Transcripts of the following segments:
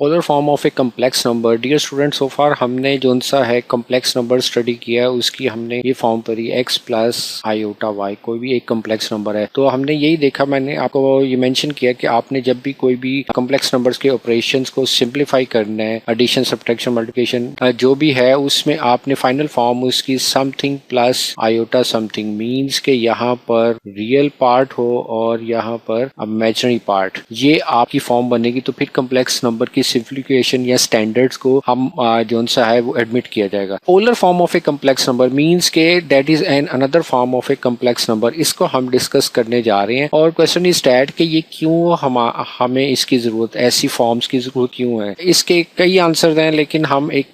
Polar form of a complex number. Dear student, so far हमने जो सा है कम्प्लेक्स नंबर स्टडी किया है उसकी हमने ये फॉर्म पढ़ी x प्लस आयोटा y, कोई भी एक कम्प्लेक्स नंबर है। तो हमने यही देखा, मैंने आपको ये मेंशन किया कि आपने जब भी कोई भी कम्प्लेक्स नंबर्स के ऑपरेशंस को सिंप्लीफाई करना है, एडिशन सब्ट्रैक्शन मल्टीप्लिकेशन जो भी है, उसमें आपने फाइनल फॉर्म उसकी something plus iota something, means के यहाँ पर रियल पार्ट हो और यहाँ पर इमेजिनरी पार्ट, ये आपकी फॉर्म बनेगी। तो फिर कम्प्लेक्स नंबर की सिंप्लीफिकेशन या स्टैंडर्ड्स को हम जो सा है वो एडमिट किया जाएगा। Polar form of a complex number means के that is an another form of a complex number, इसको हम डिस्कस करने जा रहे हैं। और क्वेश्चन इज दैट कि ये क्यों हमें इसकी जरूरत, ऐसी फॉर्म्स की जरूरत क्यों है। इसके कई आंसर हैं, लेकिन हम एक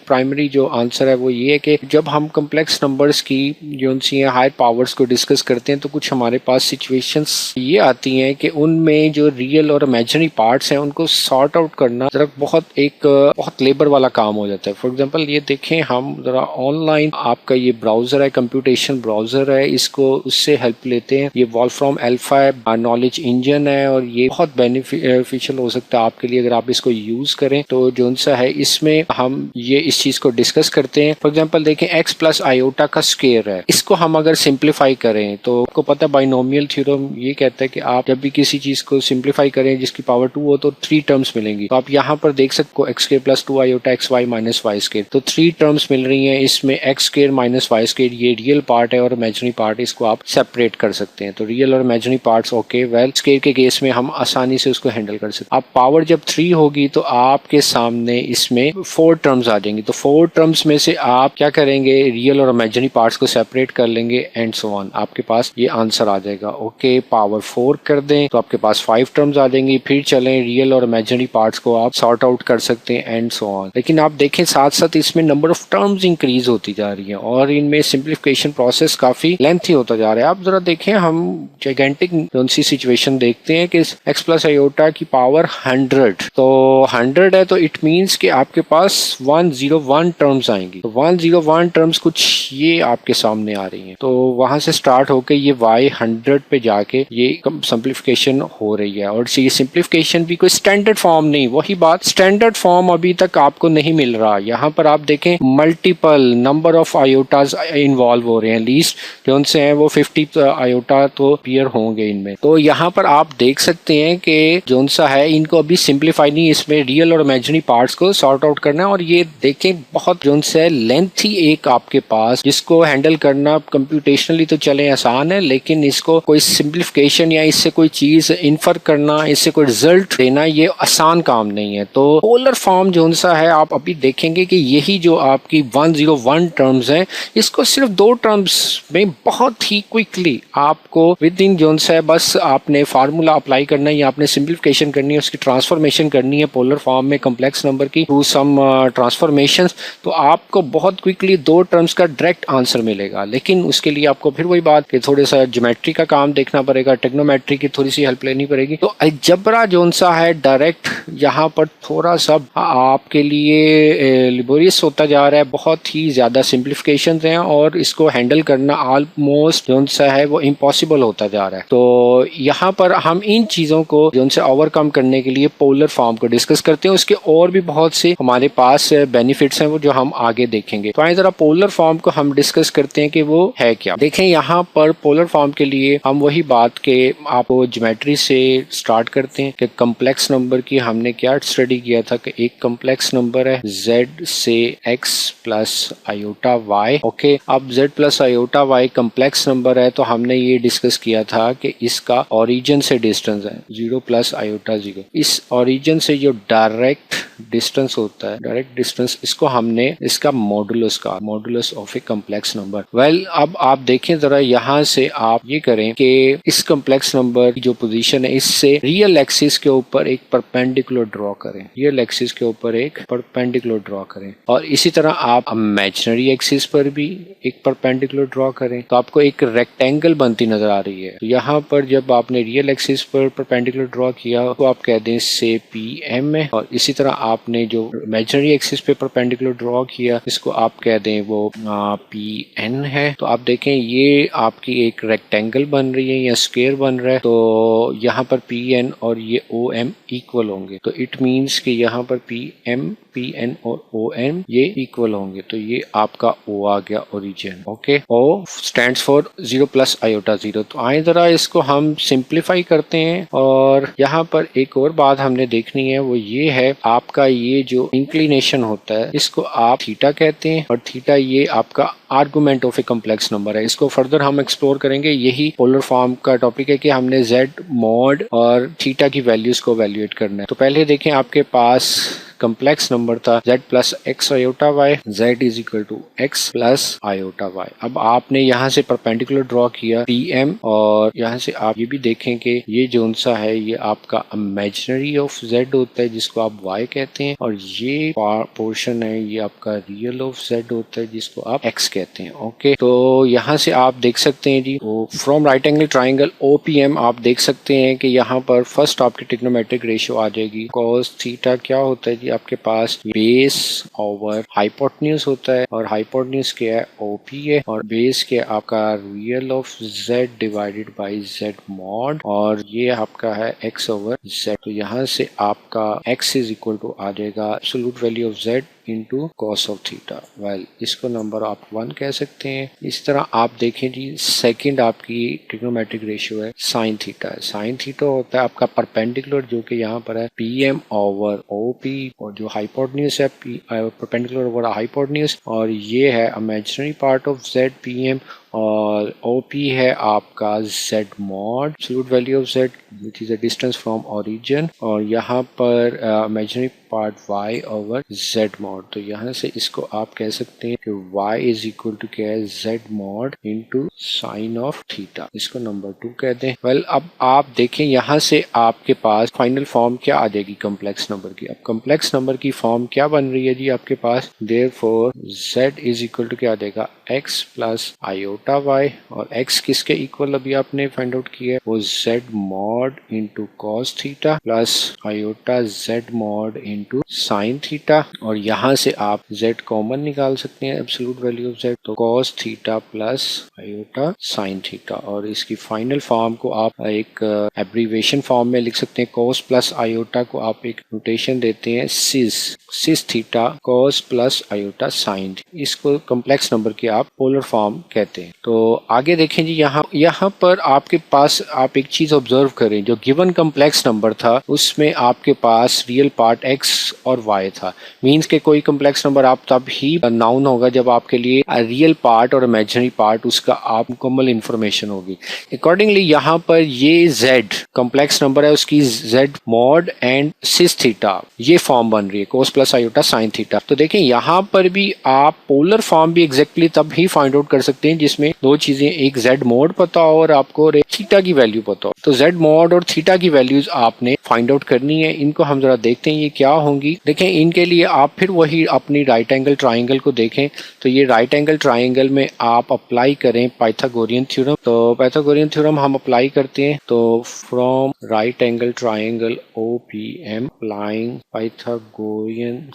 प्राइमरी जो आंसर है वो ये है कि जब हम कम्प्लेक्स नंबर्स की जो सी हाई पावर्स को डिस्कस करते हैं तो कुछ हमारे पास सिचुएशंस ये आती हैं कि उनमें जो रियल और इमेजिनरी पार्ट्स हैं उनको सॉर्ट आउट करना जरा बहुत लेबर वाला काम हो जाता है। फॉर एग्जांपल ये देखें, हम जरा ऑनलाइन आपका ये ब्राउजर है, कंप्यूटेशन ब्राउजर है, इसको उससे हेल्प लेते हैं। ये वॉल्फ्रॉम अल्फा नॉलेज इंजन है और ये बहुत बेनिफिशियल हो सकता है आपके लिए अगर आप इसको यूज करें। तो जो सा है इसमें हम ये इस चीज को डिस्कस करते हैं। फॉर एग्जाम्पल देखें, x प्लस आयोटा का स्क्वायर है, इसको हम अगर सिंप्लीफाई करें तो आपको पता है बाइनोमियल थ्योरम ये कहता है कि आप जब भी किसी चीज को सिंप्लीफाई करें जिसकी पावर 2 हो तो 3 टर्म्स मिलेंगी। तो आप यहाँ पर देख सकते हो x square plus 2 iota x y minus y square, तो 3 टर्म्स मिल रही हैं। इसमें x square minus y square ये रियल पार्ट है और इमेजिनरी पार्ट, इसको आप सेपरेट कर सकते हैं। तो रियल और imaginary parts okay, well square के केस में हम आसानी से उसको हैंडल कर सकते हैं। अब पावर जब 3 होगी तो आपके सामने इसमें 4 टर्म्स आ जाएंगी। तो 4 टर्म्स में से आप क्या करेंगे, रियल और इमेजिनरी पार्ट्स को सेपरेट कर लेंगे एंड सो ऑन, आपके पास ये आंसर आ जाएगा। ओके, पावर 4 कर दें तो आपके पास 5 टर्म्स आ जाएंगी। फिर चलें, रियल और इमेजिनरी पार्ट्स को आप सॉर्ट आउट कर सकते हैं एंड सो ऑन। लेकिन आप देखें साथ साथ इसमें नंबर ऑफ टर्म्स इंक्रीज होती जा रही है और इनमें सिंप्लीफिकेशन प्रोसेस काफी लेंथी होता जा रहा है। आप जरा देखें, हम जाइगेंटिक सी सिचुएशन देखते हैं कि x प्लस आयोटा की पावर 100, तो 100 है तो इट मीन्स कि आपके पास 101 टर्म्स आएंगी। तो 101 टर्म्स कुछ ये आपके सामने आ रही हैं। तो वहां से स्टार्ट होकर ये y 100 पे जाके ये सिंप्लीफिकेशन हो रही है। और ये सिंप्लीफिकेशन भी कोई स्टैंडर्ड फॉर्म नहीं, वही बात, स्टैंडर्ड फॉर्म अभी तक आपको नहीं मिल रहा। यहाँ पर आप देखें मल्टीपल नंबर ऑफ आयोटाज इन्वॉल्व हो रहे हैं, लीस्ट जो उनसे हैं वो 50 आयोटा तो अपीयर होंगे इनमें। तो यहाँ पर आप देख सकते हैं कि जो सा है इनको अभी सिंप्लीफाई नहीं, इसमें रियल और इमेजिनरी पार्ट्स को सॉर्ट आउट करना है। और ये देखें बहुत जो सा लेंथ ही एक आपके पास, जिसको हैंडल करना कंप्यूटेशनली तो चले आसान है, लेकिन इसको कोई सिंप्लीफिकेशन या इससे कोई चीज इन्फर करना, इससे कोई रिजल्ट देना, ये आसान काम नहीं है। तो पोलर फॉर्म जो सा है आप अभी देखेंगे कि यही जो आपकी 101 टर्म्स हैं, इसको सिर्फ 2 टर्म्स में बहुत ही क्विकली आपको विद इन जो सा है बस आपने फार्मूला अप्लाई करना है या आपने सिंप्लीफिकेशन करनी है, उसकी ट्रांसफॉर्मेशन करनी है पोलर फॉर्म में कम्प्लेक्स नंबर की थ्रू सम ट्रांसफॉर्मेशन, तो आपको बहुत क्विकली 2 टर्म्स का डायरेक्ट आंसर मिलेगा। लेकिन उसके लिए आपको फिर वही बात कि थोड़ा सा ज्योमेट्री का काम देखना पड़ेगा, ट्रिग्नोमेट्री की थोड़ी सी हेल्प लेनी पड़ेगी। तो अलजबरा जो सा है डायरेक्ट यहाँ पर थोड़ा सा आपके लिए लिबोरियस होता जा रहा है, बहुत ही ज्यादा सिंप्लीफिकेशन हैं और इसको हैंडल करना ऑलमोस्ट जो सा है वो इम्पॉसिबल होता जा रहा है। तो यहाँ पर हम इन चीजों को जो से ओवरकम करने के लिए पोलर फॉर्म को डिस्कस करते हैं। उसके और भी बहुत से हमारे पास बेनिफिट्स हैं वो जो हम आगे देखेंगे। तो आइए जरा पोलर फॉर्म को हम डिस्कस करते हैं कि वो है क्या। देखें, यहाँ पर पोलर फॉर्म के लिए हम वही बात के आपको ज्योमेट्री से स्टार्ट करते हैं कि कम्प्लेक्स नंबर की हमने क्या स्टडी किया था कि एक कम्प्लेक्स नंबर है z से x plus iota y। Okay, अब z plus iota y complex number है तो हमने ये डिस्कस किया था कि इसका ओरिजिन से डिस्टेंस है 0 प्लस आयोटा 0। इस ओरिजिन से जो डायरेक्ट डिस्टेंस होता है, डायरेक्ट डिस्टेंस, इसको हमने इसका modulus of a complex number. Well, अब आप देखें जरा, यहाँ से आप ये करें कि इस कम्प्लेक्स नंबर की जो पोजीशन है इससे रियल एक्सिस के ऊपर एक परपेंडिकुलर ड्रॉ करें, रियल एक्सिस के ऊपर एक परपेंडिकुलर ड्रॉ करें। और इसी तरह आप इमेजिनरी एक्सिस पर भी एक परपेंडिकुलर ड्रॉ करें तो आपको एक रेक्टेंगल बनती नजर आ रही है। तो यहाँ पर जब आपने रियल एक्सिस पर परपेंडिकुलर ड्रॉ किया तो आप कह दें से PM है। और इसी तरह आपने जो इमेजिनरी एक्सिस पे परपेंडिकुलर ड्रॉ किया इसको आप कह दें वो पी एन है। तो आप देखें ये आपकी एक रेक्टेंगल बन रही है या स्क्वायर बन रहा है, तो यहाँ पर पी एन और ये ओ एम इक्वल होंगे। तो इट मीन्स कि यहाँ पर पी एन और ओ एम ये इक्वल होंगे। तो ये आपका ओ आ गया origin. Okay, O stands for 0 plus iota 0। तो आए जरा इसको हम सिंप्लीफाई करते हैं, और यहाँ पर एक और बात हमने देखनी है, वो ये है आपका ये जो इंक्लिनेशन होता है इसको आप थीटा कहते हैं, और थीटा ये आपका argument of a complex number है। इसको फर्दर हम एक्सप्लोर करेंगे। यही पोलर फॉर्म का टॉपिक है कि हमने z मॉड और थीटा की वैल्यूज को वैल्यूएट करना है। तो पहले देखें आपके पास कॉम्प्लेक्स नंबर था z plus x iota y, z is equal to x plus iota y. अब आपने यहाँ से परपेंडिकुलर ड्रॉ किया pm, और यहाँ से आप ये भी देखें कि ये जोन सा है ये आपका इमेजिनरी ऑफ z होता है जिसको आप y कहते हैं, और ये पोर्शन है ये आपका रियल ऑफ z होता है जिसको आप x कहते हैं। ओके, तो यहाँ से आप देख सकते हैं जी from right angle triangle OPM आप देख सकते हैं कि यहाँ पर फर्स्ट आपकी ट्रिग्नोमेट्रिक रेशियो आ जाएगी। कॉस थीटा क्या होता है जी, आपके पास बेस ओवर हाइपोटेन्यूज होता है, और हाइपोटेन्यूज क्या है OP है, और बेस क्या आपका real of z divided by z mod, और ये आपका है x ओवर z। तो यहाँ से आपका x इज इक्वल टू आ जाएगा absolute value of z into cos of theta. Well इसको नंबर आप 1 कह सकते हैं। इस तरह आप देखें जी सेकंड आपकी ट्रिग्नोमेट्रिक रेशियो है साइन थीटा। साइन थीटा होता है आपका परपेंडिकुलर जो कि यहाँ पर है पीएम ओवर ओपी, और जो हाइपोटेन्यूज है परपेंडिकुलर ओवर हाइपोटेन्यूज, और ये है imaginary part of z pm, और OP है आपका z mod absolute value of z which is a distance from origin, और यहाँ पर imaginary part y over z mod. तो यहाँ से इसको आप कह सकते हैं कि y इज इक्वल टू क्या है z mod into sine of theta. इसको नंबर 2 कहते हैं। वेल अब आप देखें यहाँ से आपके पास फाइनल फॉर्म क्या आ जाएगी कॉम्प्लेक्स नंबर की। अब कॉम्प्लेक्स नंबर की फॉर्म क्या बन रही है जी आपके पास, therefore z is equal to क्या आ जाएगा x प्लस आयोटा y, और x किसके इक्वल अभी आपने फाइंड आउट किया है वो z mod into cos theta plus iota z mod into sine theta, और यहाँ से आप z कॉमन निकाल सकते हैं एब्सोल्यूट वैल्यू ऑफ z, तो cos theta plus iota sine theta, और इसकी फाइनल फॉर्म को आप एक एब्रीवेशन फॉर्म में लिख सकते हैं। कॉस प्लस आयोटा को आप एक नोटेशन देते हैं cis theta cos plus iota sine. इसको कॉम्प्लेक्स नंबर की आप पोलर फॉर्म कहते हैं। तो आगे देखें जी यहाँ पर आपके पास आप एक चीज ऑब्जर्व करें, जो गिवन कॉम्प्लेक्स नंबर था उसमें आपके पास रियल पार्ट x और y था। मींस के कोई कॉम्प्लेक्स नंबर आप तब ही नाउन होगा जब आपके लिए रियल पार्ट और इमेजिनरी पार्ट उसका आप मुकम्मल इंफॉर्मेशन होगी। अकॉर्डिंगली यहाँ पर ये z कॉम्प्लेक्स नंबर है, उसकी z mod and cis theta ये फॉर्म बन रही है cos plus iota sine theta. तो देखें यहाँ पर भी आप पोलर फॉर्म भी एग्जैक्टली तब ही फाइंड आउट कर सकते हैं जिसमें दो चीजें, एक z मोड पता हो और आपको थीटा की वैल्यू पता हो। तो z मोड और थीटा की वैल्यूज आपने फाइंड आउट करनी है। इनको हम जरा देखते हैं ये क्या होंगी। देखें इनके लिए आप फिर वही अपनी राइट एंगल ट्राइंगल को देखें। तो ये राइट एंगल ट्राइंगल में आप अप्लाई करें पाइथागोरियन थ्योरम। तो पाइथागोरियन थ्योरम हम अप्लाई करते हैं। तो from right angle triangle OPM applying Pythagorean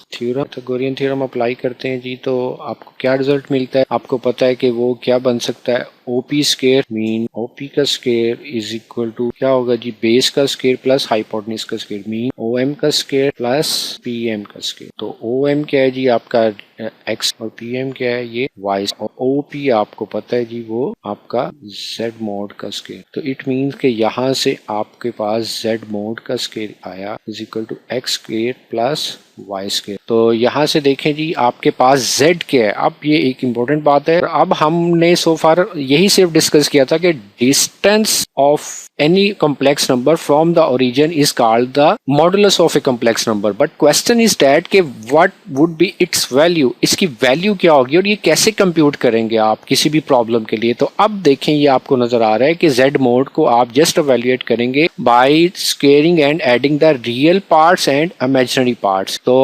theorem apply करते हैं जी। तो आपको क्या रिजल्ट मिलता है, आपको पता है कि वो क्या बन सकता है, OP स्क्वायर मीन OP का स्क्वायर इज इक्वल टू क्या होगा जी, बेस का स्क्वायर प्लस हाइपोटेन्यूज का स्क्वायर मीन OM का स्क्वायर प्लस PM का स्क्वायर। तो OM क्या है जी आपका x, और PM क्या है ये y, और OP आपको पता है जी वो आपका z मोड का स्क्वायर। तो इट मीन्स कि यहाँ से आपके पास z मोड का स्क्वायर आया is equal to x square plus y square. तो यहाँ से देखें जी आपके पास z क्या है। अब ये एक इम्पोर्टेंट बात है। अब हमने सो फार यही सिर्फ डिस्कस किया था कि distance of any complex number from the origin is called the modulus of a complex number, but question is that कि what would be its value, इसकी वैल्यू क्या होगी और ये कैसे कंप्यूट करेंगे आप किसी भी प्रॉब्लम के लिए। तो अब देखें ये आपको नजर आ रहा है कि z मोड को आप जस्ट एवेल्युएट करेंगे by squaring and adding the real parts and imaginary parts. तो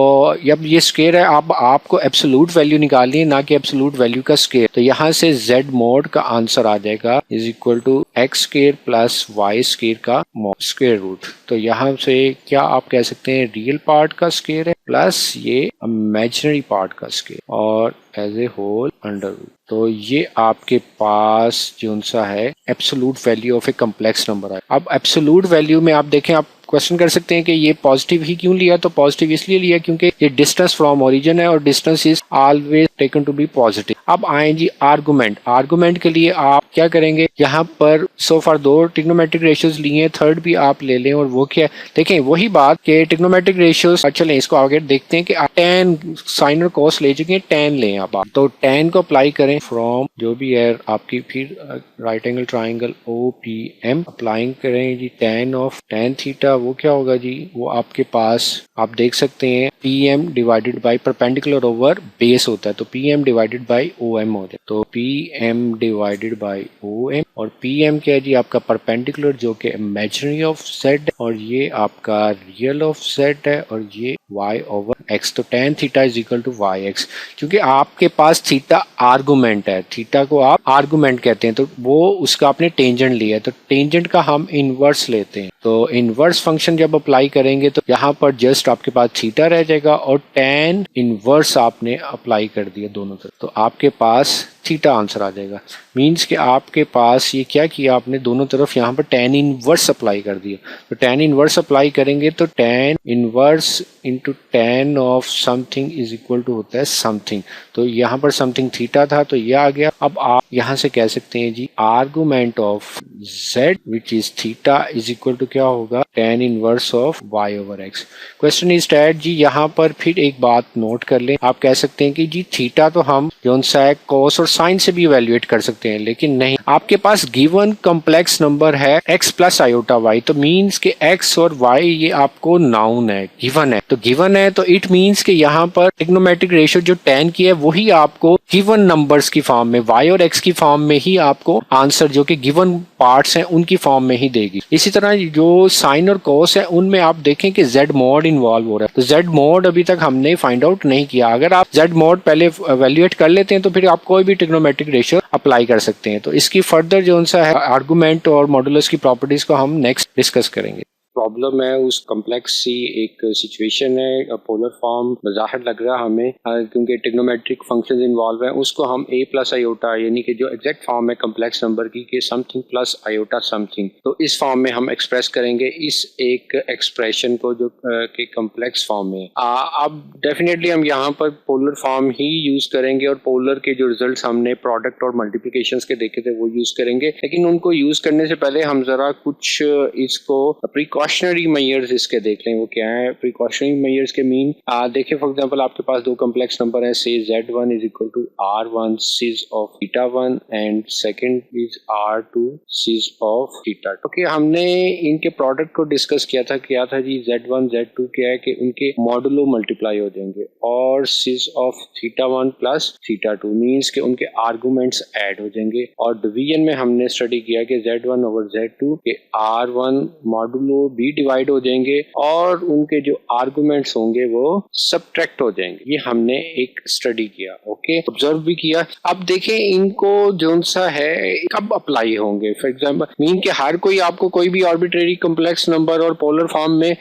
जब ये स्क्वेयर है अब आपको एब्सोल्यूट वैल्यू निकालनी है, ना कि एब्सोल्यूट वैल्यू का स्क्वेयर। तो यहाँ से z मोड का आंसर आ जाएगा is equal to x square plus y square का स्क्वेयर रूट। तो यहाँ से क्या आप कह सकते हैं रियल पार्ट का स्क्वेयर है प्लस ये इमेजिनरी पार्ट का स्केल और as a whole under root. तो ये आपके पास जो सा है absolute value of a complex number है। अब एब्सोलूट वैल्यू में आप देखें, आप क्वेश्चन कर सकते हैं कि ये पॉजिटिव ही क्यों लिया, तो पॉजिटिव इसलिए लिया क्योंकि ये डिस्टेंस फ्रॉम ओरिजिन है और distance is always taken to be positive. अब आए जी आर्गुमेंट। आर्गुमेंट के लिए आप क्या करेंगे, यहाँ पर सो फार 2 ट्रिग्नोमेट्रिक रेशियोज लिए, थर्ड भी आप ले लें और वो क्या है, देखें वही बात कि ट्रिग्नोमेट्रिक रेशियोज। चलें इसको आगे देखते हैं कि tan साइन और कॉस ले चुके हैं, tan लें आप तो tan को अप्लाई करें फ्रॉम जो भी है आपकी, फिर right angle triangle OPM applying करें जी tan ऑफ tan थीटा। वो क्या होगा जी, वो आपके पास आप देख सकते हैं PM divided by perpendicular over base होता है, तो PM डिवाइडेड बाई OM होता है। तो PM डिवाइडेड बाई OM और PM क्या है जी, आपका परपेंडिकुलर जो कि इमेजिनरी ऑफ Z और ये आपका रियल ऑफ Z है और ये y ओवर x। तो tan theta is equal to yx। क्योंकि आपके पास थीटा आर्गुमेंट है, थीटा को आप आर्गुमेंट कहते हैं, तो वो उसका आपने टेंजेंट लिया है, तो टेंजेंट का हम इनवर्स लेते हैं। तो इनवर्स फंक्शन जब अप्लाई करेंगे तो यहाँ पर जस्ट आपके पास थीटा रह जाएगा और tan इनवर्स आपने अप्लाई कर दिया दोनों तरफ, तो आपके पास थीटा आंसर आ जाएगा। मीन्स कि आपके पास ये क्या किया आपने, दोनों तरफ यहाँ पर tan इनवर्स अप्लाई कर दिया। तो tan इनवर्स अप्लाई करेंगे तो tan inverse into tan of something is equal to होता है समथिंग। तो यहाँ पर समथिंग थीटा था तो ये आ गया। अब आप यहाँ से कह सकते हैं जी argument of z which is theta is equal to क्या होगा, tan inverse of y over x। Question is that जी यहाँ पर फिर एक बात नोट कर लें, आप कह सकते हैं कि जी थीटा तो हम जो सा है कॉस और साइन से भी इवेल्युएट कर सकते हैं, लेकिन नहीं, आपके पास गिवन कॉम्प्लेक्स नंबर है x प्लस आयोटा y। तो मीन्स के x और y ये आपको नाउन है, गिवन है। तो गिवन है तो इट मीन्स के यहाँ पर ट्रिग्नोमेट्रिक रेशियो जो tan की है वही आपको गिवन नंबर्स की फॉर्म में y और x की फॉर्म में ही आपको आंसर जो कि गिवन पार्ट्स हैं उनकी फॉर्म में ही देगी। इसी तरह जो साइन और कॉस है उनमें आप देखें कि z मॉड इन्वॉल्व हो रहा है, तो z मॉड अभी तक हमने फाइंड आउट नहीं किया। अगर आप z मॉड पहले इवैल्यूएट कर लेते हैं तो फिर आप कोई भी ट्रिग्नोमेट्रिक रेशियो अप्लाई कर सकते हैं। तो इसकी फर्दर जो सा है आर्गुमेंट और मॉडुलस की प्रॉपर्टीज को हम नेक्स्ट डिस्कस करेंगे। प्रॉब्लम है उस कम्प्लेक्स सी एक सिचुएशन है, पोलर फॉर्म बाहर लग रहा है हमें क्योंकि ट्रिग्नोमेट्रिक फंक्शंस इन्वॉल्व हैं, उसको हम a प्लस आयोटा यानी कि जो एग्जैक्ट फॉर्म है कम्प्लेक्स नंबर की कि समथिंग प्लस आयोटा समथिंग, तो इस फॉर्म में हम एक्सप्रेस करेंगे इस एक एक्सप्रेशन को जो कि कम्प्लेक्स फॉर्म में। अब डेफिनेटली हम यहाँ पर पोलर फॉर्म ही यूज करेंगे और पोलर के जो रिजल्ट हमने प्रोडक्ट और मल्टीप्लिकेशन के देखे थे वो यूज करेंगे, लेकिन उनको यूज करने से पहले हम जरा कुछ इसको प्रिकॉशनरी मेजर्स इसके देख लें। वो क्या है प्रिकॉशनरी मेजर्स के मीन, देखिए फॉर एग्जांपल आपके पास 2 कॉम्प्लेक्स नंबर है, से z1 is equal to r1 सिज of theta 1 and second is r2 सिज ऑफ थीटा 2। ओके, हमने इनके प्रोडक्ट को डिस्कस किया था जी z1 z2 क्या है कि उनके मॉडुलो मल्टीप्लाई हो जाएंगे और सिज of theta 1 plus theta 2 means के उनके आर्गुमेंट्स ऐड हो जाएंगे। और डिवीजन में हमने स्टडी किया कि z1 ओवर z2 के r1 मॉडुलो भी डिवाइड हो जाएंगे और उनके जो आर्गुमेंट्स होंगे वो सब्ट्रैक्ट हो जाएंगे। ये हमने एक स्टडी किया, ओके, ऑब्जर्व भी किया। अब देखें इनको जो सा है कब अप्लाई होंगे। फॉर एग्जांपल मीन के हर कोई आपको कोई भी आर्बिट्रेरी कॉम्प्लेक्स नंबर और पोलर फॉर्म में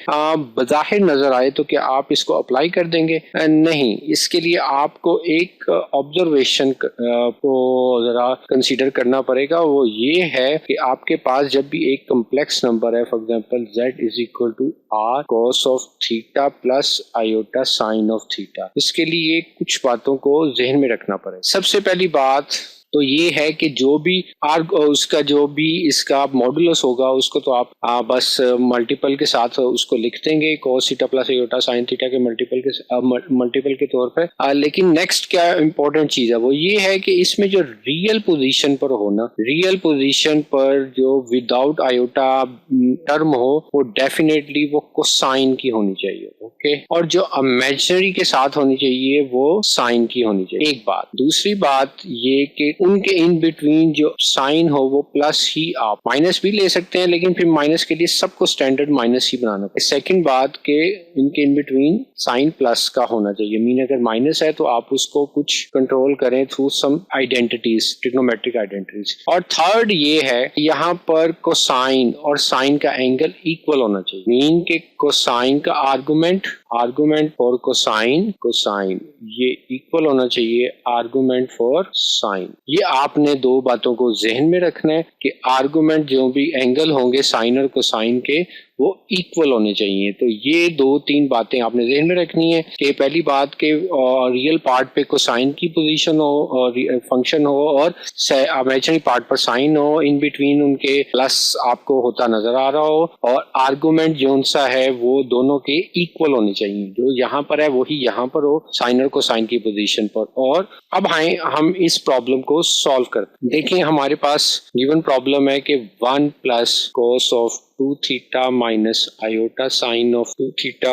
बज़ाहिर नजर आए तो क्या आप इसको अप्लाई कर देंगे? नहीं, इसके लिए आपको एक ऑब्जर्वेशन को जरा कंसीडर करना पड़ेगा। वो ये है कि आपके पास जब भी एक कॉम्प्लेक्स नंबर है, for example z is equal to r cos of theta plus iota sine of theta, इसके लिए कुछ बातों को जहन में रखना पड़ेगा। सबसे पहली बात तो ये है कि जो भी उसका जो भी इसका मॉडुलस होगा उसको तो आप बस मल्टीपल के साथ उसको लिख देंगे, cos theta plus iota sine theta के मल्टीपल के तौर पर। लेकिन नेक्स्ट क्या इंपॉर्टेंट चीज है वो ये है कि इसमें जो रियल पोजीशन पर होना, रियल पोजीशन पर जो विदाउट आयोटा टर्म हो वो डेफिनेटली वो कोसाइन की होनी चाहिए, ओके, और जो इमेजिनरी के साथ होनी चाहिए वो साइन की होनी चाहिए। एक बात। दूसरी बात ये कि उनके इन बिटवीन जो साइन हो वो प्लस ही, आप माइनस भी ले सकते हैं लेकिन फिर माइनस के लिए सबको स्टैंडर्ड माइनस ही बनाना पड़ेगा। सेकंड बात के इनके इन बिटवीन साइन प्लस का होना चाहिए, मीन अगर माइनस है तो आप उसको कुछ कंट्रोल करें through some identities, trigonometric identities. और थर्ड ये है यहाँ पर कोसाइन और साइन का एंगल इक्वल होना चाहिए, मीन के कोसाइन का argument argument for cosine cosine ये इक्वल होना चाहिए आर्गुमेंट फॉर साइन। ये आपने दो बातों को जहन में रखना है कि आर्गुमेंट जो भी एंगल होंगे साइन और कोसाइन के वो इक्वल होने चाहिए। तो ये दो तीन बातें आपने जहन में रखनी है कि पहली बात के रियल पार्ट पे कोसाइन की पोजीशन हो और फंक्शन हो और इमेजिनरी पार्ट पर साइन हो, इन बिटवीन उनके प्लस आपको होता नजर आ रहा हो, और आर्गुमेंट जो सा है वो दोनों के इक्वल होने चाहिए। जो यहाँ पर है वही यहाँ पर हो, साइन और कोसाइन की पोजीशन पर। और अब आए हम इस प्रॉब्लम को सॉल्व करते हैं। देखिए हमारे पास गिवन प्रॉब्लम है कि 1 plus cos of 2 theta minus iota sine of 2 theta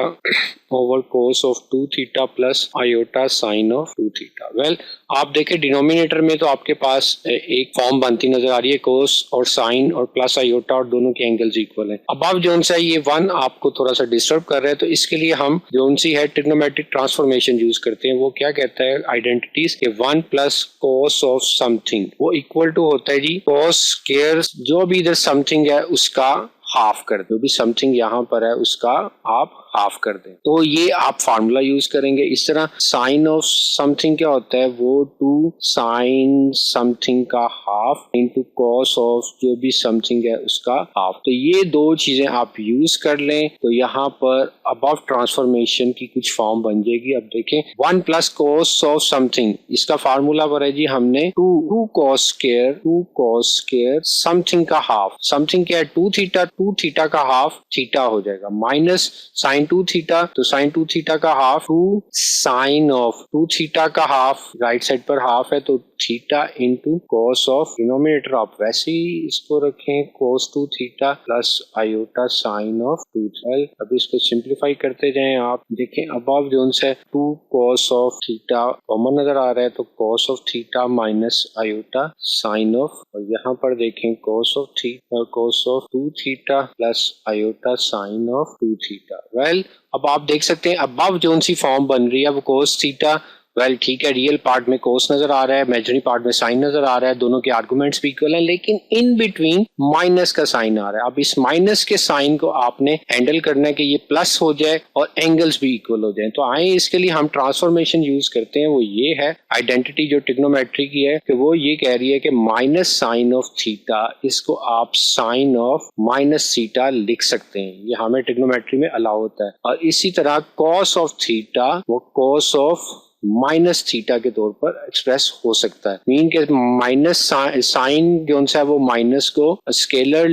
over cos of 2 theta plus iota sine of 2 theta. Well आप देखें डिनोमिनेटर में तो आपके पास एक फॉर्म बनती नजर आ रही है, कोस और साइन और प्लस आयोटा और दोनों के एंगल्स इक्वल है। अब जो सा ये 1 आपको थोड़ा सा डिस्टर्ब कर रहा है, तो इसके लिए हम जो सी है ट्रिग्नोमेट्रिक ट्रांसफॉर्मेशन यूज करते हैं। वो क्या कहता है आइडेंटिटीज के 1 प्लस कोस ऑफ समथिंग वो इक्वल टू होता है जी कोस स्क्वायर जो भी इधर समथिंग है उसका हाफ कर दो, भी समथिंग यहाँ पर है उसका आप हाफ कर दें। तो ये आप फार्मूला यूज करेंगे। इस तरह साइन ऑफ समथिंग क्या होता है, वो 2 साइन समथिंग का हाफ इंटू कॉस ऑफ जो भी समथिंग है उसका हाफ। तो ये दो चीजें आप यूज कर लें तो यहाँ पर अबव ट्रांसफॉर्मेशन की कुछ फॉर्म बन जाएगी। अब देखें 1 प्लस कॉस ऑफ समथिंग, इसका फार्मूला पर है जी हमने 2 कॉस स्क्वायर समथिंग का हाफ। समथिंग क्या है 2 थीटा, 2 थीटा का हाफ थीटा हो जाएगा, माइनस साइन 2 थीटा, तो साइन 2 थीटा का हाफ 2 साइन ऑफ 2 थीटा का हाफ, राइट साइड पर हाफ है तो theta into cos of, denominator आप वैसे ही इसको रखें cos 2 theta plus iota sine of 2 theta. अब इसको सिंप्लीफाई करते जाएं। आप देखें अबव जो है 2 कॉस ऑफ थीटा कॉमन नजर आ रहा है तो cos of theta minus iota sine of, और यहाँ पर देखें cos of theta cos of 2 theta plus iota sine of 2 theta. Well अब आप देख सकते हैं अबव जो सी फॉर्म बन रही है वो कोस थीटा, वेल ठीक है रियल पार्ट में कोस नजर आ रहा है, इमेजिनरी पार्ट में साइन नजर आ रहा है, दोनों के आर्गुमेंट्स भी इक्वल हैं, लेकिन इन बिटवीन माइनस का साइन आ रहा है। अब इस माइनस के साइन को आपने हैंडल करना है कि ये प्लस हो जाए और एंगल्स भी इक्वल हो जाए। तो आए इसके लिए हम ट्रांसफॉर्मेशन यूज करते हैं, वो ये है आइडेंटिटी जो ट्रिग्नोमेट्री की है कि वो ये कह रही है कि माइनस साइन ऑफ थीटा इसको आप साइन ऑफ माइनस थीटा लिख सकते हैं, ये हमें ट्रिग्नोमेट्री में अलाउ होता है। और इसी तरह कॉस ऑफ थीटा वो कॉस ऑफ माइनस थीटा के तौर पर एक्सप्रेस हो सकता है। मीन के माइनस साइन जो है वो माइनस को स्केलर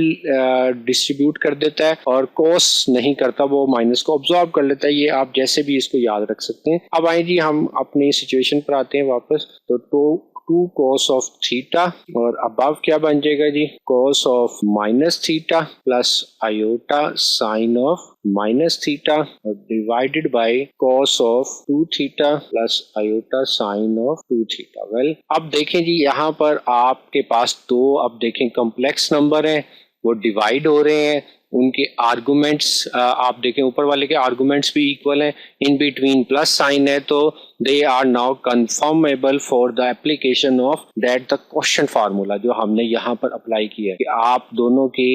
डिस्ट्रीब्यूट कर देता है और कोस नहीं करता, वो माइनस को ऑब्जॉर्व कर लेता है। ये आप जैसे भी इसको याद रख सकते हैं। अब आए जी हम अपनी सिचुएशन पर आते हैं वापस। तो 2 cos ऑफ थीटा और अबव क्या बन जाएगा जी cos of minus theta plus iota sine of minus theta और divided by cos of 2 theta plus iota sine of 2 theta. Well अब देखें जी यहाँ पर आपके पास दो अब देखें कॉम्प्लेक्स नंबर हैं, वो डिवाइड हो रहे हैं, उनके आर्गुमेंट्स आप देखें ऊपर वाले के आर्गुमेंट्स भी इक्वल हैं, इन बिटवीन प्लस साइन है, तो they are now conformable for the application of that the question formula जो हमने यहाँ पर अप्लाई किया है कि आप दोनों के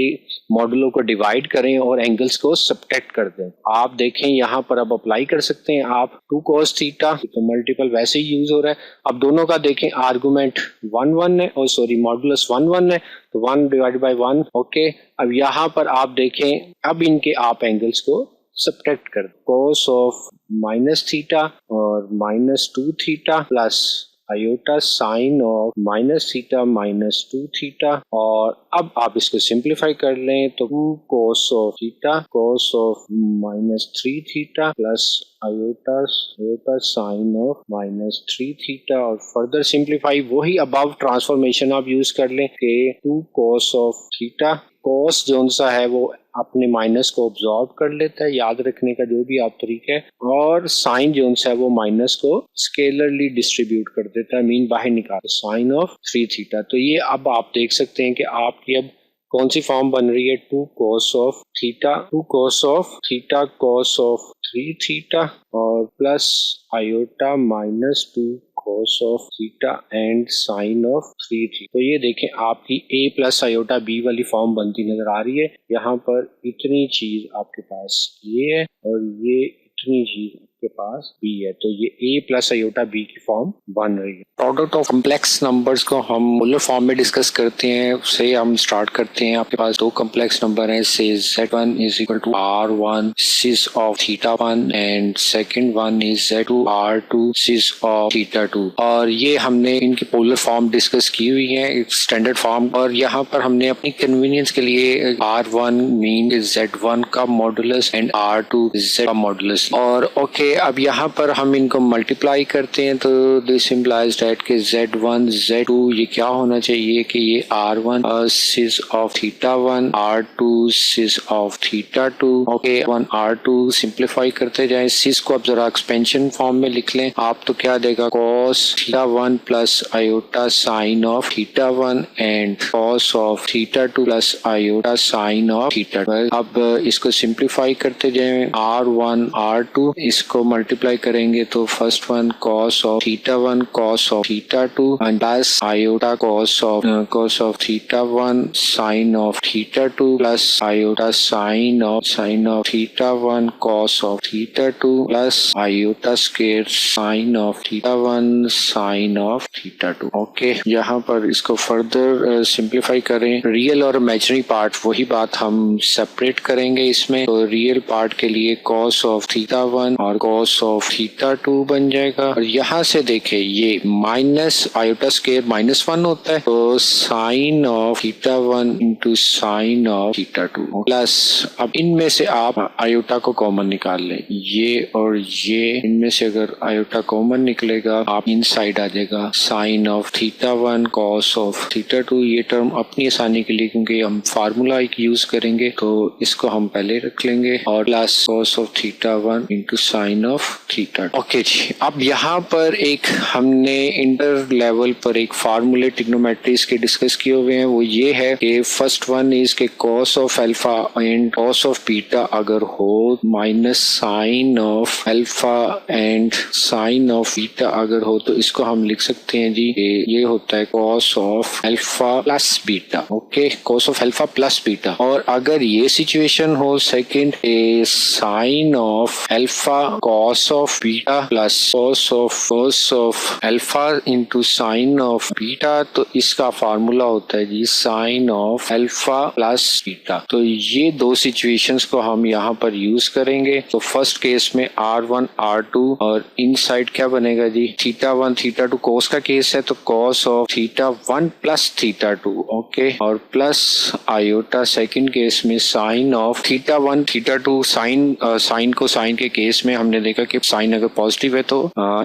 मॉडुलो को डिवाइड करें और एंगल्स को सब्ट्रैक्ट कर दें। आप देखें यहाँ पर अब अप्लाई कर सकते हैं आप 2 cos थीटा, तो मल्टीपल वैसे ही यूज हो रहा है। अब दोनों का देखें आर्गुमेंट 1 1 है और सॉरी मॉडुलस 1 1 है, तो 1 डिवाइड बाई 1 ओके। अब यहाँ पर आप देखें अब इनके आप एंगल्स को सब्ट्रैक्ट कर दो, cos ऑफ माइनस थीटा और minus 2 theta plus iota sine of minus theta minus 2 theta, और अब आप इसको सिंप्लीफाई कर लें तो 2 cos of theta cos of minus 3 theta plus iota sine of minus 3 theta, और फर्दर सिंप्लीफाई वही अबव ट्रांसफॉर्मेशन आप यूज कर लें कि 2 cos ऑफ थीटा, cos जो सा है वो अपने माइनस को ऑब्जॉर्व कर लेता है, याद रखने का जो भी आप तरीका है, और साइन जो है वो माइनस को स्केलरली डिस्ट्रीब्यूट कर देता है, मीन बाहर निकाल साइन ऑफ 3 थीटा। तो ये अब आप देख सकते हैं कि आपकी अब कौन सी फॉर्म बन रही है 2 cos of theta 2 cos of theta cos of 3 theta और plus iota minus 2 cos of theta and sine of 3 theta. तो ये देखें आपकी a प्लस आयोटा b वाली फॉर्म बनती नजर आ रही है। यहाँ पर इतनी चीज आपके पास ये है और ये इतनी चीज के पास b है, तो ये a प्लस आयोटा b की फॉर्म बन रही है। प्रोडक्ट ऑफ कॉम्प्लेक्स नंबर्स को हम पोलर फॉर्म में डिस्कस करते हैं। उससे हम स्टार्ट करते हैं। आपके पास दो कॉम्प्लेक्स नंबर है, से z1 is equal to r1 cis of theta 1 and second one is z2 r2 cis of theta 2, और ये हमने इनकी पोलर फॉर्म डिस्कस की हुई है, स्टैंडर्ड फॉर्म। और यहाँ पर हमने अपनी कन्वीनियंस के लिए r1 मीन z1 का मॉडुलस एंड r2 z का मॉडुलस, और ओके अब यहाँ पर हम इनको मल्टीप्लाई करते हैं, तो दिस इम्प्लाइज दैट कि z1 z2 ये क्या होना चाहिए कि ये r1 cis of theta 1 r2 cis of theta 2। Okay 1 r2 simplify करते जाएं, सिस को अब जरा एक्सपेंशन फॉर्म में लिख लें आप, तो क्या देगा cos theta 1 plus iota sine of theta 1 and cos of theta 2 plus iota sine of theta 2। अब इसको सिंप्लीफाई करते जाएं, r1 r2 इसको मल्टीप्लाई करेंगे तो first one cos of theta 1 cos of theta 2 plus iota cos of theta 1 sine of theta 2 plus iota sine of theta 1 cos of theta 2 plus iota square sine of theta 1 sine of theta 2। Okay यहाँ पर इसको further simplify करें, real और imaginary part वही बात हम separate करेंगे इसमें। तो रियल पार्ट के लिए cos ऑफ थीटा 1 और cos ऑफ थीटा 2 बन जाएगा, और यहाँ से देखें ये माइनस आयोटा स्क्वायर -1 होता है, तो sine of theta 1 into sine of theta 2 plus, अब इनमें से आप आयोटा को कॉमन निकाल लें, ये और ये, इनमें से अगर आयोटा कॉमन निकलेगा आप इन साइड आ जाएगा sine of theta 1 cos of theta 2। ये टर्म अपनी आसानी के लिए क्योंकि हम फार्मूला एक यूज करेंगे तो इसको हम पहले रख लेंगे, और plus cos of theta 1 into sine of theta 2। Okay जी, अब यहाँ पर एक हमने इंटर लेवल पर एक फार्मूले ट्रिग्नोमेट्रीज के डिस्कस किए हुए हैं, वो ये है कि फर्स्ट वन इज के cos of alpha and cos of beta अगर हो minus sine of alpha and sine of beta अगर हो, तो इसको हम लिख सकते हैं जी ये होता है cos of alpha plus beta. Okay cos of alpha plus beta, और अगर ये सिचुएशन हो second sine of alpha cos of beta plus cos of alpha into sine of beta, तो इसका फार्मूला होता है जी sine of alpha plus beta. तो ये दो सिचुएशंस को हम यहाँ पर यूज करेंगे। तो फर्स्ट केस में r1 r2 और इन साइड क्या बनेगा जी थीटा 1 थीटा 2, cos का केस है तो cos of theta 1 plus theta 2। Okay और प्लस आयोटा सेकंड केस में sine of theta 1 theta 2, sine को साइन के केस में हमने देखा कि साइन अगर पॉजिटिव है तो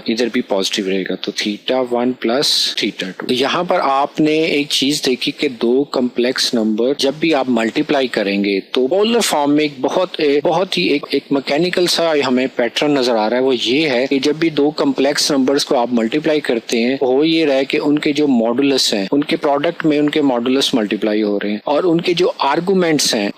इधर भी पॉजिटिव रहेगा, तो थीटा 1 प्लस थीटा 2। यहाँ पर आपने एक चीज देखी कि दो कॉम्प्लेक्स नंबर जब भी आप मल्टीप्लाई करेंगे तो पोलर फॉर्म में एक बहुत ही एक मैकेनिकल सा हमें पैटर्न नजर आ रहा है। वो ये है कि जब भी दो कॉम्प्लेक्स नंबर्स को आप मल्टीप्लाई करते हैं हो ये रहा है कि उनके जो मॉडुलस हैं उनके प्रोडक्ट में उनके मॉडुलस मल्टीप्लाई हो रहे हैं, और उनके जो आर्गुमेंट्स हैं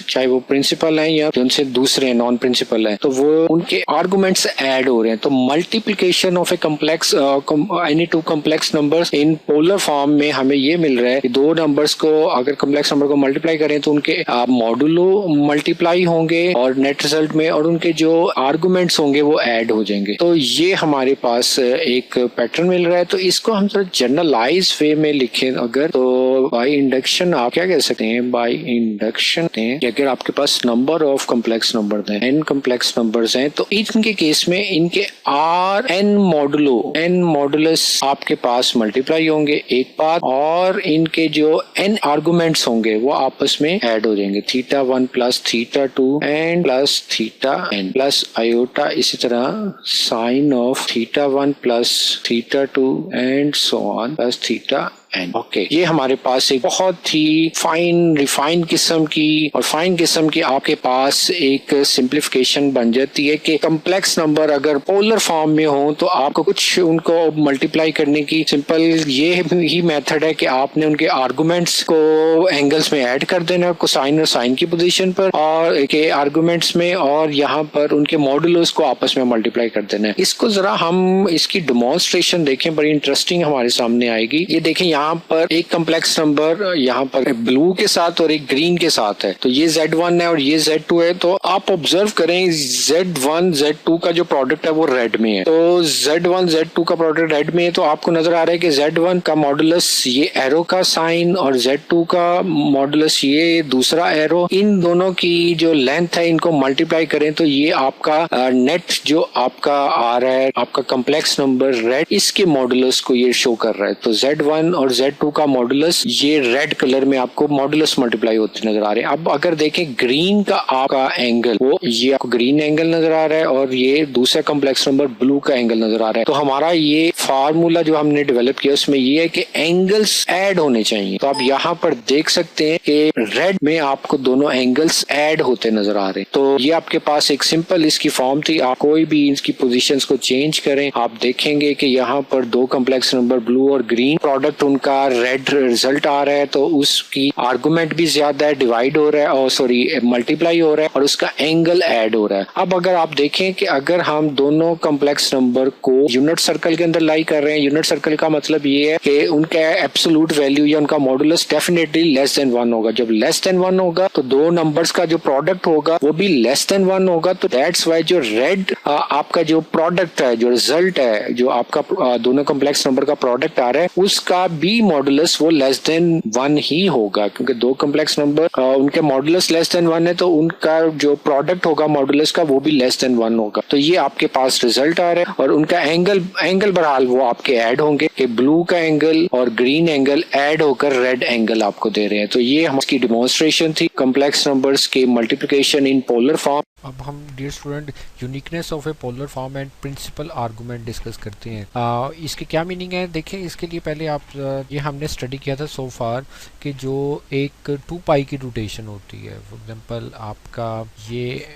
चाहे वो प्रिंसिपल हैं या उनसे दूसरे नॉन प्रिंसिपल हैं, तो वो उनके आर्गुमेंट्स ऐड हो रहे हैं। तो multiplication of a complex any two complex numbers in polar form में हमें ये मिल रहा है कि दो नंबर्स को अगर कॉम्प्लेक्स नंबर को मल्टीप्लाई करें तो उनके मॉडुलो मल्टीप्लाई होंगे और नेट रिजल्ट में, और उनके जो आर्गुमेंट्स होंगे वो ऐड हो जाएंगे। तो ये हमारे पास एक पैटर्न मिल रहा है। तो इसको हम थोड़ा जनरलाइज वे में लिखें अगर, तो बाय इंडक्शन आप क्या कह सकते हैं, बाय इंडक्शन अगर आपके पास नंबर ऑफ कॉम्प्लेक्स नंबर हैं, n कॉम्प्लेक्स नंबर्स हैं, तो इनके केस में इनके आर एन मॉडुलस आपके पास मल्टीप्लाई होंगे एक बात, और इनके जो n आर्गुमेंट्स होंगे वो आपस में ऐड हो जाएंगे, theta 1 plus theta 2 and plus theta n plus iota, इसी तरह sine of theta 1 plus theta 2 and so on plus theta okay ये हमारे पास एक बहुत ही रिफाइन किस्म की आपके पास एक सिंप्लीफिकेशन बन जाती है कि कॉम्प्लेक्स नंबर अगर पोलर फॉर्म में हो तो आपको कुछ उनको मल्टीप्लाई करने की सिंपल ये ही मेथड है कि आपने उनके आर्गुमेंट्स को एंगल्स में ऐड कर देना, कोसाइन और साइन की पोजीशन पर और के आर्गुमेंट्स में, और यहाँ पर उनके मॉडुलस को आपस में मल्टीप्लाई कर देना है। इसको जरा हम इसकी डेमोन्स्ट्रेशन देखें, बड़ी इंटरेस्टिंग हमारे सामने आएगी। ये देखें यहाँ यहाँ पर एक कम्प्लेक्स नंबर यहाँ पर ब्लू के साथ और एक ग्रीन के साथ है, तो ये Z1 है और ये Z2 है। तो आप ऑब्जर्व करें Z1 Z2 का जो प्रोडक्ट है वो रेड में है, तो Z1 Z2 का प्रोडक्ट रेड में है, तो आपको नजर आ रहा है कि Z1 का मॉडुलस ये एरो का साइन और Z2 का मॉडुलस ये दूसरा एरो, इन दोनों की जो लेंथ है इनको मल्टीप्लाई करें तो ये आपका नेट जो आपका आ रहा है आपका कम्प्लेक्स नंबर रेड, इसके मॉडुलस को ये शो कर रहा है। तो Z1 और Z2 का मॉडुलस ये रेड कलर में आपको मॉडुलस मल्टीप्लाई होते नजर आ रहे हैं। अब अगर देखें ग्रीन का आपका एंगल, वो ये आपको ग्रीन एंगल नजर आ रहा है और ये दूसरा कम्प्लेक्स नंबर ब्लू का एंगल नजर आ रहा है। तो हमारा ये फार्मूला जो हमने डेवलप किया उसमें ये है कि एंगल्स ऐड होने चाहिए। तो आप यहाँ पर देख सकते हैं कि रेड में आपको दोनों एंगल्स ऐड होते नजर आ रहे हैं। तो ये आपके पास एक सिंपल इसकी फॉर्म थी। आप कोई भी इसकी पोजीशंस को चेंज करें, आप देखेंगे कि यहाँ पर दो कम्प्लेक्स नंबर ब्लू और ग्रीन प्रोडक्ट उनका रेड रिजल्ट आ रहा है, तो उसकी आर्गुमेंट भी ज्यादा है, डिवाइड हो रहा है और सॉरी मल्टीप्लाई हो रहा है और उसका एंगल ऐड हो रहा है। अब अगर आप देखें कि अगर हम दोनों कम्प्लेक्स नंबर को यूनिट सर्कल के अंदर लाई कर रहे हैं, यूनिट सर्कल का मतलब ये है कि उनका एब्सोल्यूट वैल्यू या उनका मॉडुलस डेफिनेटली लेस देन 1 होगा। जब लेस देन 1 होगा तो दो नंबर्स का जो प्रोडक्ट होगा वो भी लेस देन 1 होगा। तो दैट्स वाई जो रेड आपका जो प्रोडक्ट है, जो रिजल्ट है, जो आपका दोनों कम्प्लेक्स नंबर का प्रोडक्ट आ रहा है उसका भी मॉडुलस वो लेस देन 1 ही होगा, क्योंकि दो कम्प्लेक्स नंबर उनके मॉडुलस लेस देन 1 है तो उनका जो प्रोडक्ट होगा मॉडुलस का वो भी लेस देन 1 होगा। तो ये आपके पास रिजल्ट आ रहा है और उनका एंगल बहरहाल वो आपके ऐड होंगे कि ब्लू का एंगल और ग्रीन एंगल ऐड होकर रेड एंगल आपको दे रहे हैं। तो ये हमारी डेमोन्स्ट्रेशन थी कम्प्लेक्स नंबर्स के मल्टीप्लिकेशन इन पोलर फॉर्म। अब हम dear student uniqueness of a polar form and principal argument discuss करते हैं। इसके क्या मीनिंग है देखें। इसके लिए पहले आप ये हमने स्टडी किया था सो फार कि जो एक 2 पाई की रोटेशन होती है, फॉर एग्जांपल आपका ये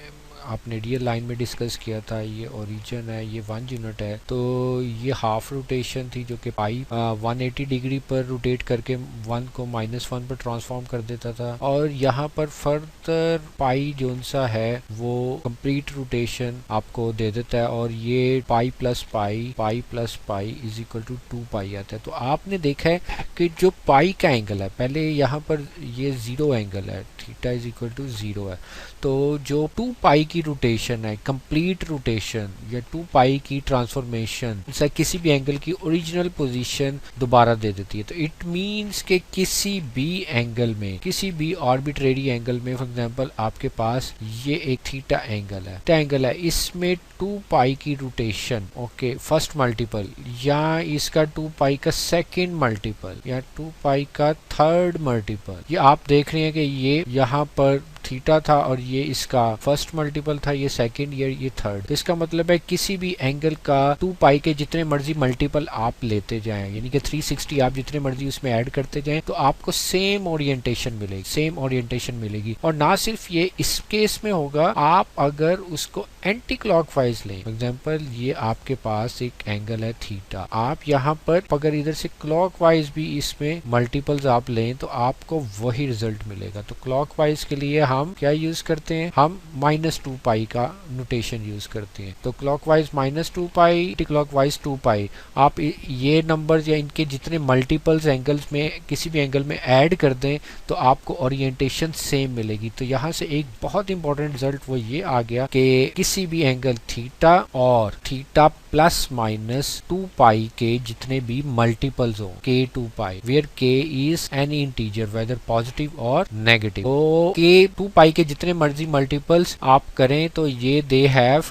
आपने रियल लाइन में डिस्कस किया था, ये ओरिजिन है, ये 1 यूनिट है, तो ये हाफ रोटेशन थी जो कि पाई 180 डिग्री पर रोटेट करके 1 को -1 पर ट्रांसफॉर्म कर देता था। और यहाँ पर फर्दर पाई जोन सा है वो कंप्लीट रोटेशन आपको दे देता है और ये pi plus pi is equal to 2 pi आता है। तो आपने देखा है कि जो पाई का एंगल है, पहले यहाँ पर ये 0 एंगल है, थीटा इज इक्वल टू 0 है, तो जो 2 पाई की रोटेशन है, कंप्लीट रोटेशन या 2 पाई की ट्रांसफॉर्मेशन किसी भी एंगल की ओरिजिनल पोजीशन दोबारा दे देती है। तो इट मींस के किसी भी एंगल में, किसी भी आर्बिट्रेरी एंगल में, फॉर एग्जांपल आपके पास ये एक थीटा एंगल है, इसमें 2 पाई की रोटेशन ओके फर्स्ट मल्टीपल या इसका 2 पाई का सेकेंड मल्टीपल या 2 पाई का थर्ड मल्टीपल, ये आप देख रहे हैं कि ये यहाँ पर थीटा था और ये इसका फर्स्ट मल्टीपल था, ये सेकंड, ये थर्ड। तो इसका मतलब है किसी भी एंगल का 2 पाई के जितने मर्जी मल्टीपल आप लेते जाएं, यानी कि 360 आप जितने मर्जी उसमें ऐड करते जाएं, तो आपको सेम ओरिएंटेशन मिलेगी। और ना सिर्फ ये इस केस में होगा, आप अगर उसको एंटी क्लॉकवाइज लें, फॉर एग्जांपल ये आपके पास एक एंगल है थीटा, आप यहाँ पर अगर इधर से क्लॉकवाइज भी इसमें मल्टीपल्स आप लें तो आपको वही रिजल्ट मिलेगा। तो क्लॉकवाइज के लिए हम क्या यूज करते हैं, हम -2 पाई का नोटेशन यूज करते हैं। तो क्लॉकवाइज -2 पाई, एंटी क्लॉकवाइज 2 पाई। आप ये नंबर्स या इनके जितने मल्टीपल्स एंगल्स में किसी भी एंगल में ऐड कर दें तो आपको ओरिएंटेशन सेम मिलेगी। तो यहाँ से एक बहुत इंपॉर्टेंट रिजल्ट वो ये आ गया कि किसी भी एंगल थीटा और थीटा प्लस माइनस 2 पाई के जितने भी मल्टीपल्स हो, k 2 pi, where k is any integer whether positive और नेगेटिव, तो k 2 पाई के जितने मर्जी मल्टीपल्स आप करें तो ये they have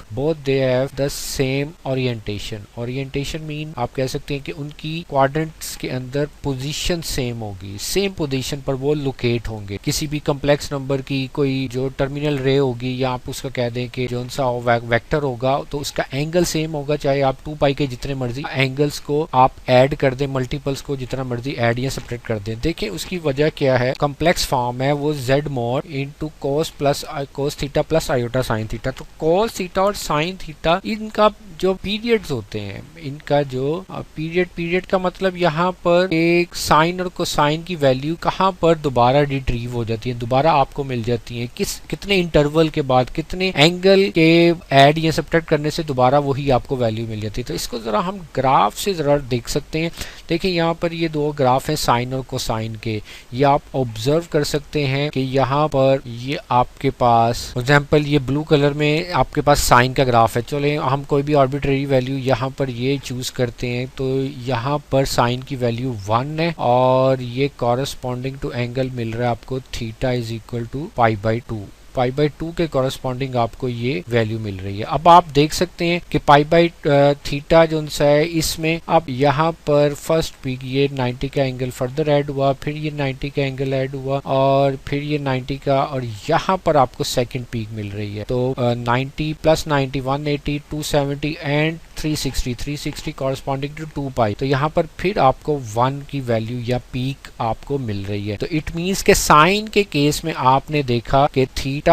the same orientation mean आप कह सकते हैं कि उनकी क्वाड्रेंट्स के अंदर पोजीशन सेम होगी, सेम पोजीशन पर वो लोकेट होंगे। किसी भी कम्प्लेक्स नंबर की कोई जो टर्मिनल रे होगी या आप उसका कह दें कि जो सा वेक्टर होगा तो उसका एंगल सेम होगा, चाहे आप 2 पाई के जितने मर्जी एंगल्स को आप ऐड कर दें, मल्टीपल्स को जितना मर्जी ऐड या सेपरेट कर दें। देखिए उसकी वजह क्या है, कम्प्लेक्स फॉर्म है वो z mod into cos theta plus iota sine theta. तो cos थीटा और साइन थीटा इनका जो पीरियड्स होते हैं इनका जो पीरियड का मतलब यहाँ पर एक साइन और कोसाइन की वैल्यू कहाँ पर दोबारा रिट्रीव हो जाती है, दोबारा आपको मिल जाती है, कितने इंटरवल के बाद, कितने एंगल के ऐड या सब्ट्रैक्ट करने से दोबारा वही आपको वैल्यू मिल जाती है। तो इसको जरा हम ग्राफ से जरा देख सकते हैं। देखिए यहाँ पर ये दो ग्राफ हैं साइन और कोसाइन के, ये आप ऑब्जर्व कर सकते हैं कि यहाँ पर ये आपके पास फॉर एग्जाम्पल ये ब्लू कलर में आपके पास साइन का ग्राफ है। चले हम कोई भी आर्बिट्रेरी वैल्यू यहाँ पर ये चूज करते हैं, तो यहाँ पर साइन की वैल्यू 1 है और ये कॉरस्पॉन्डिंग टू एंगल मिल रहा है आपको थीटा इज इक्वल टू π/2। π/2 के कॉरस्पॉन्डिंग आपको ये वैल्यू मिल रही है। अब आप देख सकते हैं कि π/थीटा जो है इसमें अब यहाँ पर फर्स्ट पीक ये 90 का एंगल फर्दर ऐड हुआ, फिर ये 90 का एंगल ऐड हुआ और फिर ये 90 का, और यहाँ पर आपको सेकंड पीक मिल रही है। तो 90 प्लस 90 180 270 एंड 360 कॉरस्पॉन्डिंग टू 2π। तो यहाँ पर फिर आपको 1 की वैल्यू या पीक आपको मिल रही है। तो इट मीन्स के साइन के केस में आपने देखा कि थीटा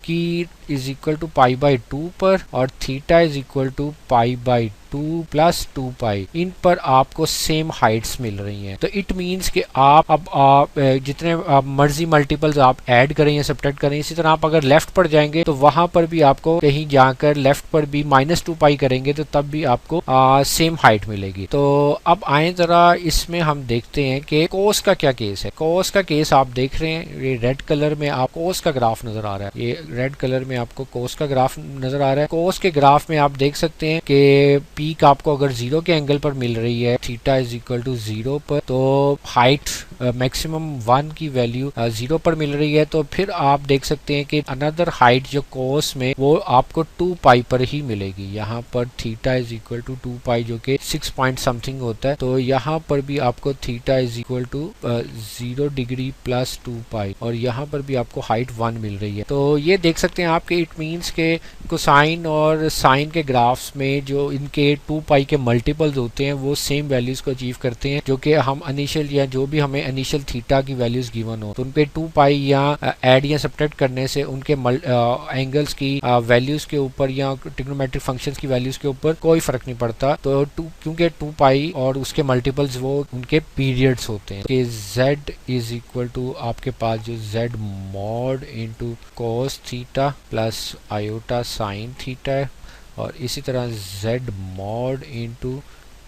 की इज इक्वल टू π/2 पर और theta is equal to π/2 plus 2π, इन पर आपको सेम हाइट्स मिल रही हैं। तो इट मीन्स कि आप जितने मर्जी मल्टीपल्स आप ऐड करें या सब्ट्रैक्ट करें, इसी तरह आप अगर लेफ्ट पर जाएंगे तो वहां पर भी आपको कहीं जाकर लेफ्ट पर भी -2π करेंगे तो तब भी आपको सेम हाइट मिलेगी। तो अब आए जरा इसमें हम देखते हैं कि कोस का क्या केस है। कोस का केस आप देख रहे हैं, ये रेड कलर में आप कोस का ग्राफ नजर आ रहा है, ये रेड कलर में आपको कोस का ग्राफ नजर आ रहा है। कोस के ग्राफ में आप देख सकते हैं कि पीक आपको अगर 0 के एंगल पर मिल रही है थीटा इज इक्वल टू 0 पर, तो हाइट मैक्सिमम 1 की वैल्यू 0 पर मिल रही है। तो फिर आप देख सकते हैं कि अनदर हाइट जो कोस में वो आपको 2π पर ही मिलेगी। यहाँ पर थीटा इज इक्वल टू 2π जो कि 6 पॉइंट समथिंग होता है। तो यहाँ पर भी आपको theta is equal to 0 degree plus 2π और यहाँ पर भी आपको हाइट 1 मिल रही है। तो ये देख सकते हैं आपके इट मीन्स के कोसाइन और साइन के ग्राफ्स में जो इनके 2π के मल्टीपल्स होते हैं वो सेम वैल्यूज को अचीव करते हैं, जो कि हम इनिशियल या जो भी हमें इनिशियल थीटा की वैल्यूज गिवन हो तो उन पे 2π या ऐड या सब्ट्रैक्ट करने से उनके एंगल्स की वैल्यूज के ऊपर या ट्रिग्नोमेट्रिक फंक्शंस की वैल्यूज के ऊपर कोई फर्क नहीं पड़ता। तो क्योंकि 2π और उसके मल्टीपल्स वो उनके पीरियड्स होते हैं। कि z इज इक्वल टू आपके पास जो z mod into cos theta plus iota sine theta है और इसी तरह z mod into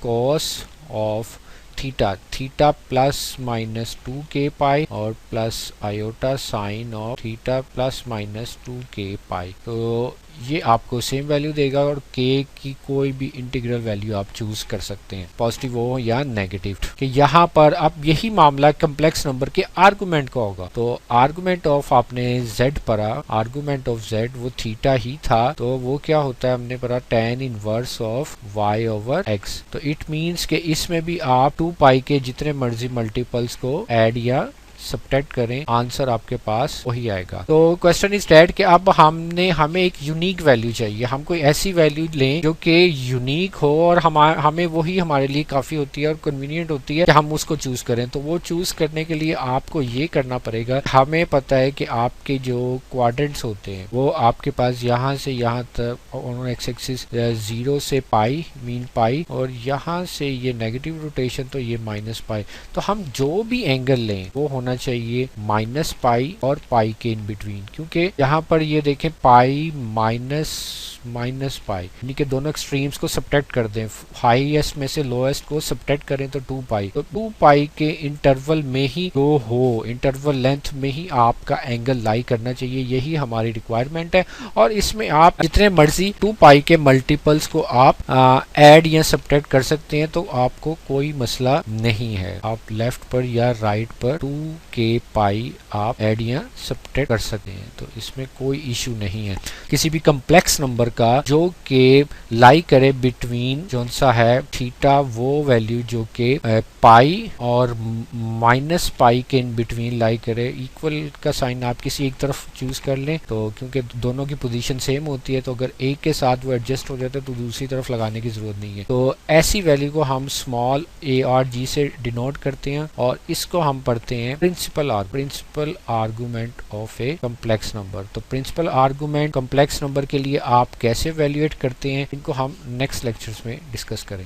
cos of theta plus -2k और plus iota sine of theta plus -2k। तो ये आपको सेम वैल्यू देगा और k की कोई भी इंटीग्रल वैल्यू आप चूज कर सकते हैं, पॉजिटिव हो या नेगेटिव। कि यहाँ पर अब यही मामला कम्प्लेक्स नंबर के आर्गुमेंट का होगा। तो आर्गुमेंट ऑफ आपने z पढ़ा, आर्गुमेंट ऑफ z वो थीटा ही था, तो वो क्या होता है हमने पढ़ा tan इनवर्स ऑफ y/x। तो इट मीन्स के इसमें भी आप 2π के जितने मर्जी मल्टीपल्स को ऐड या सब्ट्रैक्ट करें, आंसर आपके पास वही आएगा। तो क्वेश्चन इज दैट कि अब हमें एक यूनिक वैल्यू चाहिए। हम कोई ऐसी वैल्यू लें जो कि यूनिक हो और हमें वही हमारे लिए काफ़ी होती है और कन्वीनियंट होती है कि हम उसको चूज़ करें। तो वो चूज़ करने के लिए आपको ये करना पड़ेगा, हमें पता है कि आपके जो क्वाड्रेंट्स होते हैं वो आपके पास यहाँ से यहाँ तक ऑन एक्स एक्सिस 0 से पाई मीन पाई और यहाँ से ये नेगेटिव रोटेशन तो ये -π। तो हम जो भी एंगल लें वो होना चाहिए -π और π के इन बिटवीन, क्योंकि यहाँ पर ये देखें पाई -π यानी कि दोनों एक्सट्रीम्स को सब्ट्रैक्ट कर दें, हाईएस्ट में से लोएस्ट को सब्ट्रैक्ट करें तो 2π। तो 2π के इंटरवल में ही जो हो, इंटरवल लेंथ में ही आपका एंगल लाई करना चाहिए, यही हमारी रिक्वायरमेंट है। और इसमें आप जितने मर्जी 2π के मल्टीपल्स को आप ऐड या सब्ट्रैक्ट कर सकते हैं, तो आपको कोई मसला नहीं है। आप लेफ्ट पर या राइट पर 2kπ आप ऐड या सब्ट्रैक्ट कर सकते हैं, तो इसमें कोई इशू नहीं है। किसी भी कम्प्लेक्स नंबर का जो कि लाई करे बिटवीन जो सा है थीटा वो वैल्यू जो कि पाई और -π के इन बिटवीन लाई करे, इक्वल का साइन आप किसी एक तरफ चूज कर लें, तो क्योंकि दोनों की पोजीशन सेम होती है तो अगर एक के साथ वो एडजस्ट हो जाता है तो दूसरी तरफ लगाने की जरूरत नहीं है। तो ऐसी वैल्यू को हम स्मॉल ARG से डिनोट करते हैं और इसको हम पढ़ते हैं principal argument of a complex number. तो प्रिंसिपल आर्गुमेंट कम्प्लेक्स नंबर के लिए आप कैसे वैल्यूएट करते हैं इनको हम नेक्स्ट लेक्चर्स में डिस्कस करेंगे।